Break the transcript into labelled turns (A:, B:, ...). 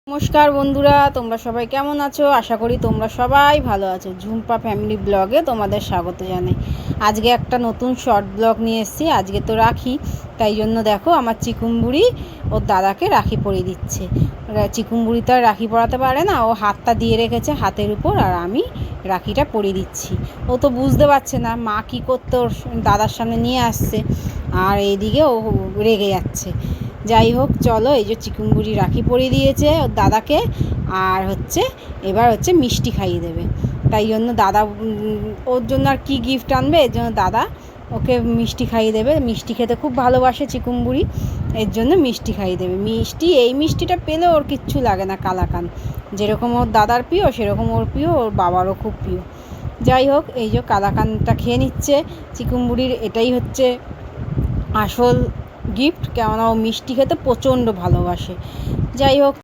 A: নমস্কার বন্ধুরা, তোমরা সবাই কেমন আছো? আশা করি তোমরা সবাই ভালো আছো। ঝুম্পা ফ্যামিলি ব্লগে তোমাদের স্বাগত জানাই। আজকে একটা নতুন শর্ট ব্লগ নিয়ে এসেছি। আজকে তো রাখি, তাই জন্য দেখো আমার চিকুমবুড়ি ওর দাদাকে রাখি পরিয়ে দিচ্ছে। চিকুমবুড়ি তো আর রাখি পরাতে পারে না, ও হাতটা দিয়ে রেখেছে হাতের উপর, আর আমি রাখিটা পরিয়ে দিচ্ছি। ও তো বুঝতে পারছে না মা কী করতে ওর দাদার সামনে নিয়ে আসছে, আর এইদিকে ও রেগে যাচ্ছে। যাই হোক, চলো, এই যে চিকুমবুড়ি রাখি পরিয়ে দিয়েছে ওর দাদাকে, আর এবার মিষ্টি খাইয়ে দেবে। তাই জন্য দাদা ওর জন্য আর কি গিফট আনবে, এর জন্য দাদা ওকে মিষ্টি খাইয়ে দেবে। মিষ্টি খেতে খুব ভালোবাসে চিকুমবুড়ি, এর জন্য মিষ্টি খাইয়ে দেবে। এই মিষ্টিটা পেলে ওর কিচ্ছু লাগে না। কালাকান যেরকম ওর দাদার প্রিয়, সেরকম ওর প্রিয়, ওর বাবারও খুব প্রিয়। যাই হোক, এই যে কালাকানটা খেয়ে নিচ্ছে চিকুমবুড়ির। এটাই হচ্ছে আসল গিফট, কেননা ও মিষ্টি খেতে প্রচণ্ড ভালোবাসে। যাই হোক,